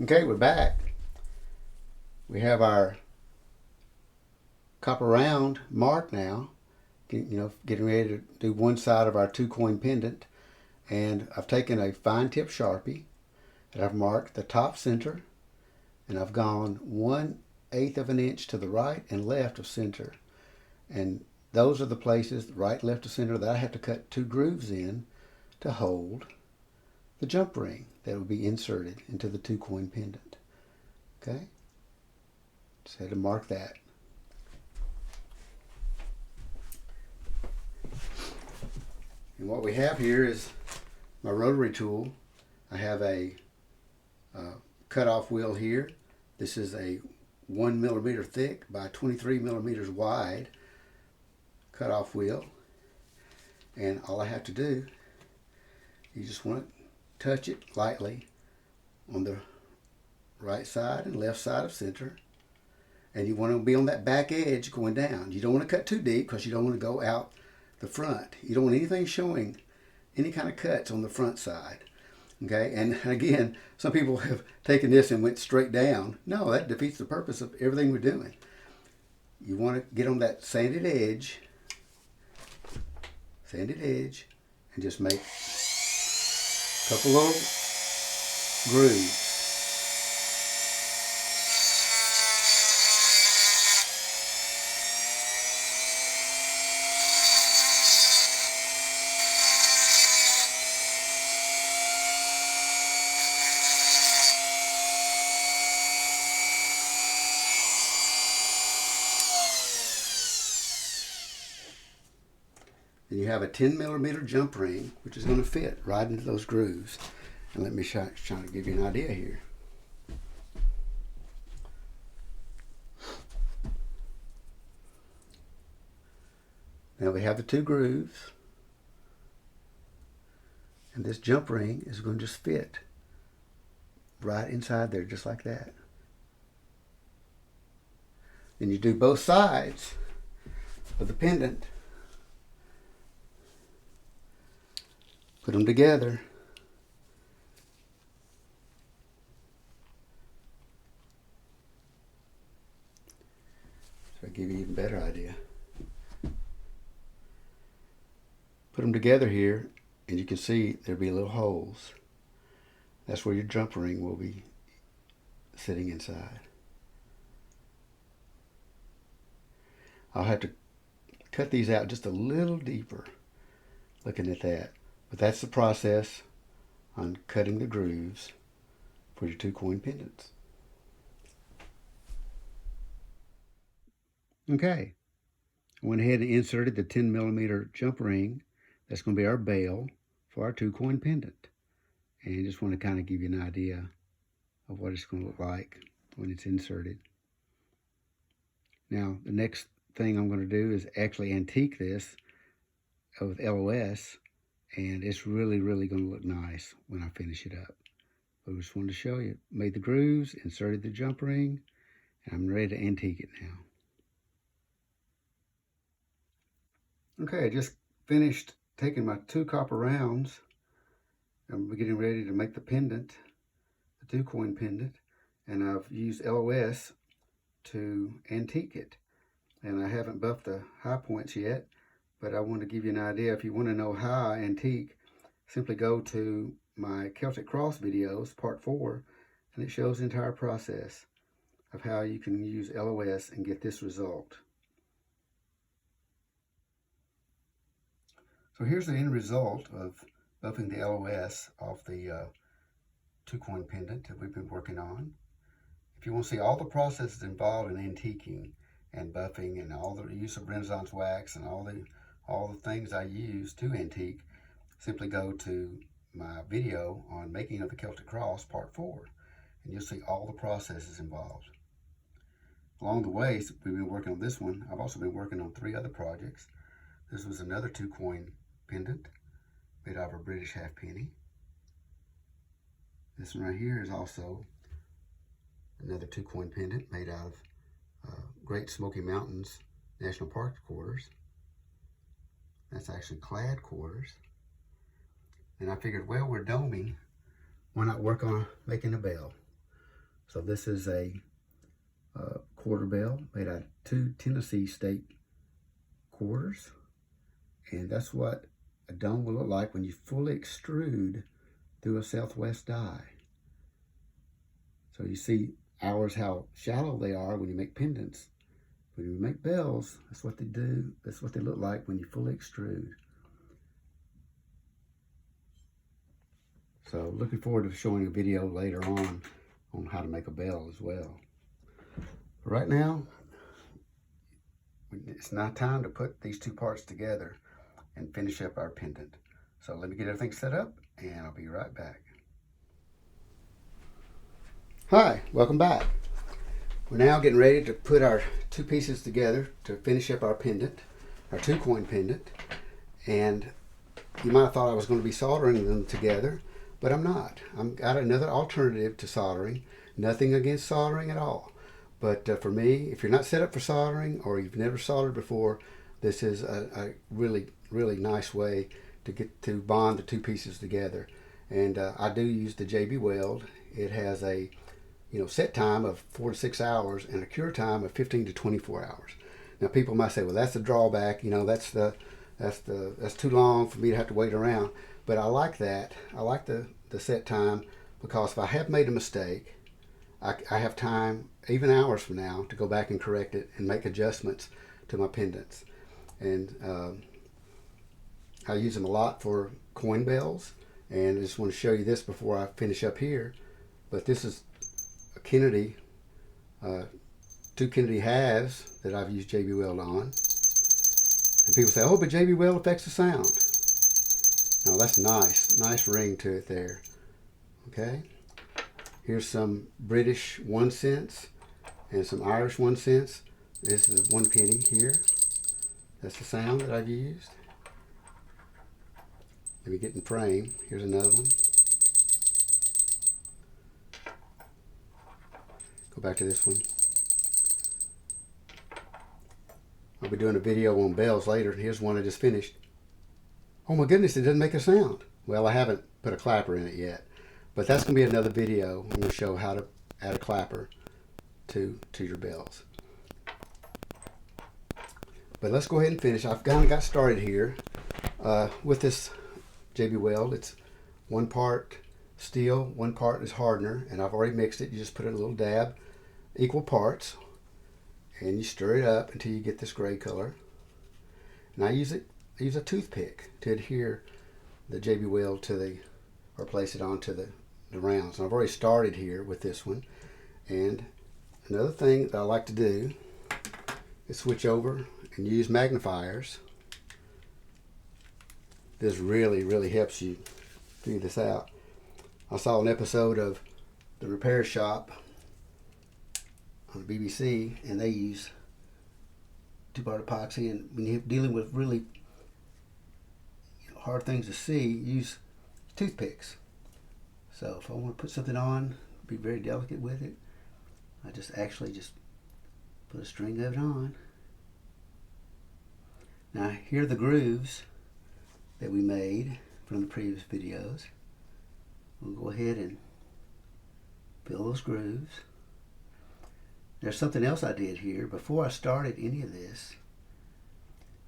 Okay, we're back. We have our copper round marked now. Getting ready to do one side of our 2-coin pendant. And I've taken a fine tip Sharpie and I've marked the top center, and I've gone 1/8 of an inch to the right and left of center. And those are the places, right and left of center, that I have to cut 2 grooves in to hold the jump ring that will be inserted into the 2-coin pendant. Okay? Just had to mark that. And what we have here is my rotary tool. I have a cutoff wheel here. This is a 1 millimeter thick by 23 millimeters wide cutoff wheel. And all I have to do, you just want to touch it lightly on the right side and left side of center. And you want to be on that back edge going down. You don't want to cut too deep because you don't want to go out the front. You don't want anything showing any kind of cuts on the front side. Okay, and again, some people have taken this and went straight down. No, that defeats the purpose of everything we're doing. You want to get on that sanded edge, and just make a couple of grooves. And you have a 10 millimeter jump ring, which is going to fit right into those grooves. And let me try to give you an idea here. Now we have the 2 grooves, and this jump ring is going to just fit right inside there, just like that. Then you do both sides of the pendant. Put them together. So I give you an even better idea. Put them together here, and you can see there'll be little holes. That's where your jump ring will be sitting inside. I'll have to cut these out just a little deeper, looking at that. But that's the process on cutting the grooves for your 2-coin pendants. Okay, I went ahead and inserted the 10 millimeter jump ring. That's going to be our bail for our 2-coin pendant. And I just want to kind of give you an idea of what it's going to look like when it's inserted. Now, the next thing I'm going to do is actually antique this with LOS. And it's really going to look nice when I finish it up. But I just wanted to show you. Made the grooves, inserted the jump ring, and I'm ready to antique it now. Okay, I just finished taking my 2 copper rounds. I'm getting ready to make the pendant, the 2-coin pendant, and I've used LOS to antique it. And I haven't buffed the high points yet. But I want to give you an idea. If you want to know how I antique, simply go to my Celtic Cross videos, part 4, and it shows the entire process of how you can use LOS and get this result. So here's the end result of buffing the LOS off the 2-coin pendant that we've been working on. If you want to see all the processes involved in antiquing and buffing and all the use of Renaissance wax and all the things I use to antique, simply go to my video on making of the Celtic Cross, part 4, and you'll see all the processes involved. Along the way, we've been working on this one. I've also been working on 3 other projects. This was another 2-coin pendant made out of a British halfpenny. This one right here is also another 2-coin pendant made out of Great Smoky Mountains National Park quarters. That's actually clad quarters. And I figured, well, we're doming. Why not work on making a bell? So this is a quarter bell made out of 2 Tennessee state quarters. And that's what a dome will look like when you fully extrude through a Southwest die. So you see ours, how shallow they are when you make pendants. When you make bells, that's what they do. That's what they look like when you fully extrude. So looking forward to showing a video later on how to make a bell as well. But right now, it's now time to put these two parts together and finish up our pendant. So let me get everything set up and I'll be right back. Hi, welcome back. We're now getting ready to put our two pieces together to finish up our pendant, our 2-coin pendant. And you might have thought I was going to be soldering them together, but I'm not. I've got another alternative to soldering. Nothing against soldering at all. But for me, if you're not set up for soldering or you've never soldered before, this is a really, really nice way to get to bond the two pieces together. And I do use the JB Weld. It has a set time of 4 to 6 hours and a cure time of 15 to 24 hours. Now people might say, well, that's the drawback. That's too long for me to have to wait around. But I like that. I like the set time because if I have made a mistake, I have time, even hours from now, to go back and correct it and make adjustments to my pendants. And I use them a lot for coin bells. And I just want to show you this before I finish up here. But this is a Kennedy, 2 Kennedy halves that I've used JB Weld on. And people say, oh, but JB Weld affects the sound. No, that's nice ring to it there. Okay. Here's some British 1 cents and some Irish 1 cents. This is 1 penny here. That's the sound that I've used. Let me get in frame. Here's another one. Go back to this one. I'll be doing a video on bells later. Here's one I just finished. Oh my goodness, it doesn't make a sound. Well, I haven't put a clapper in it yet. But that's going to be another video. I'm going to show how to add a clapper to your bells. But let's go ahead and finish. I've kind of got started here with this JB Weld. It's 1 part steel, 1 part is hardener, and I've already mixed it. You just put in a little dab, equal parts, and you stir it up until you get this gray color. And I use a toothpick to adhere the JB Weld to or place it onto the rounds. And I've already started here with this one. And another thing that I like to do is switch over and use magnifiers. This really, really helps you figure this out. I saw an episode of The Repair Shop on the BBC, and they use 2-part epoxy. And when you're dealing with really hard things to see, use toothpicks. So if I want to put something on, be very delicate with it, I just put a string of it on. Now here are the grooves that we made from the previous videos. We'll go ahead and fill those grooves. There's something else I did here. Before I started any of this,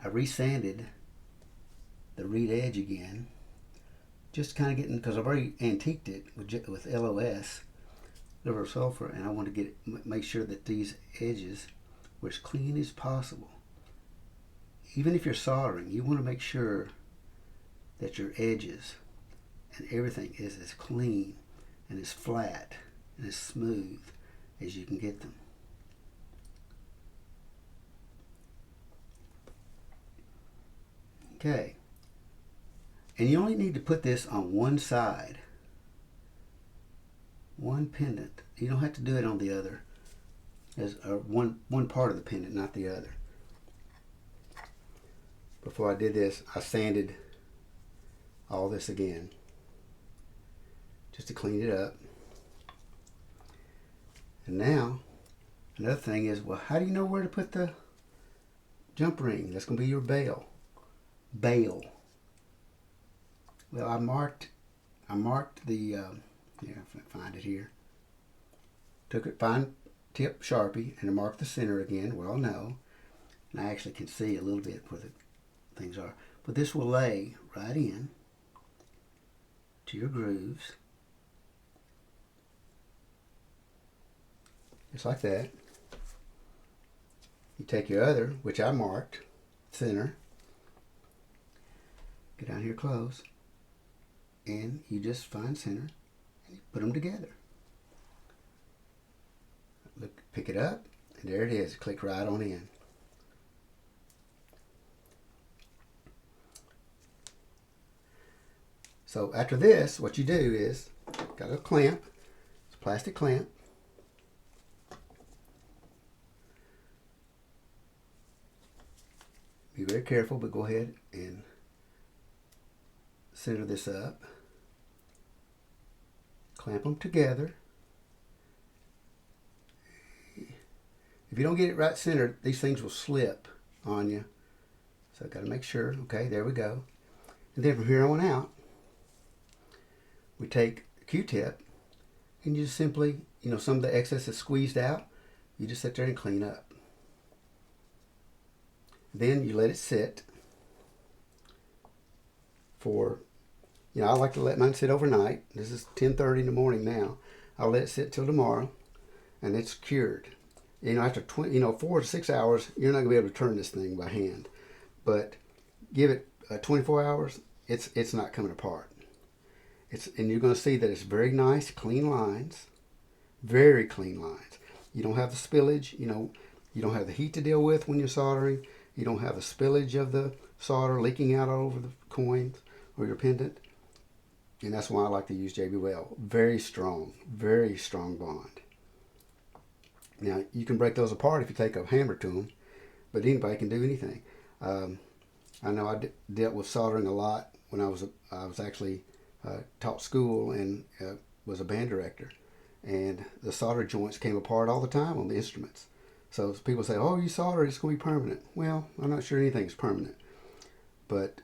I resanded the reed edge again. Just kind of getting, because I've already antiqued it with LOS, liver sulfur, and I want to make sure that these edges were as clean as possible. Even if you're soldering, you want to make sure that your edges and everything is as clean and as flat and as smooth as you can get them. Okay. And you only need to put this on one side. One pendant. You don't have to do it on the other. As one part of the pendant, not the other. Before I did this, I sanded all this again, just to clean it up. And now, another thing is, well, how do you know where to put the jump ring? That's going to be your bail. Bail. Well, I marked the, here, if I find it here. took a fine tip Sharpie and marked the center again. Well, no. And I actually can see a little bit where the things are. But this will lay right in to your grooves. Just like that. You take your other, which I marked, center. Get down here close. And you just find center and you put them together. Look, pick it up, and there it is. Click right on in. So after this, what you do is, got a clamp, it's a plastic clamp. Be very careful, but go ahead and center this up. Clamp them together. If you don't get it right centered, these things will slip on you. So I've got to make sure. Okay, there we go. And then from here on out, we take a Q-tip and you just simply, some of the excess is squeezed out. You just sit there and clean up. Then you let it sit for, I like to let mine sit overnight. This is 10:30 in the morning now. I'll let it sit till tomorrow, and it's cured. After 4 to 6 hours, you're not going to be able to turn this thing by hand. But give it 24 hours, it's not coming apart. And you're going to see that it's very nice, clean lines, very clean lines. You don't have the spillage. You don't have the heat to deal with when you're soldering. You don't have the spillage of the solder leaking out all over the coins or your pendant. And that's why I like to use JB Weld. Very strong bond. Now, you can break those apart if you take a hammer to them, but anybody can do anything. I know I dealt with soldering a lot when I was actually taught school and was a band director. And the solder joints came apart all the time on the instruments. So people say, oh, you solder, it's going to be permanent. Well, I'm not sure anything's permanent. But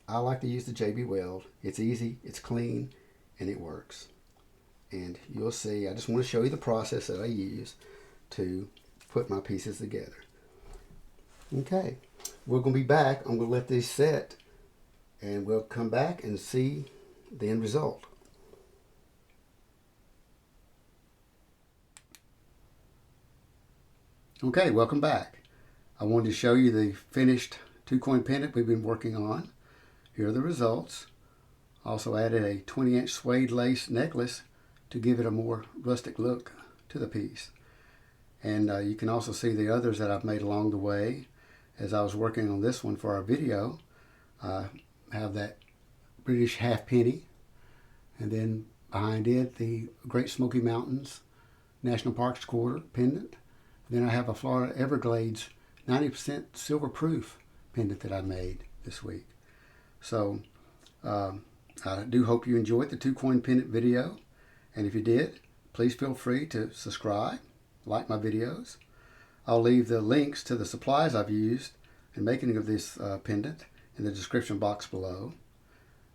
I like to use the JB Weld. It's easy, it's clean, and it works. And you'll see, I just want to show you the process that I use to put my pieces together. Okay, we're going to be back. I'm going to let these set, and we'll come back and see the end result. Okay, welcome back. I wanted to show you the finished two-coin pendant we've been working on. Here are the results. Also added a 20-inch suede lace necklace to give it a more rustic look to the piece. And you can also see the others that I've made along the way. As I was working on this one for our video, I have that British halfpenny, and then behind it the Great Smoky Mountains National Parks quarter pendant. Then I have a Florida Everglades 90% silver proof pendant that I made this week. So I do hope you enjoyed the two-coin pendant video. And if you did, please feel free to subscribe, like my videos. I'll leave the links to the supplies I've used in making of this pendant in the description box below.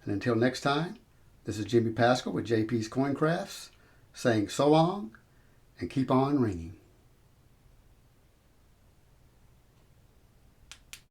And until next time, this is Jimmy Pascal with JP's Coin Crafts saying so long and keep on ringing.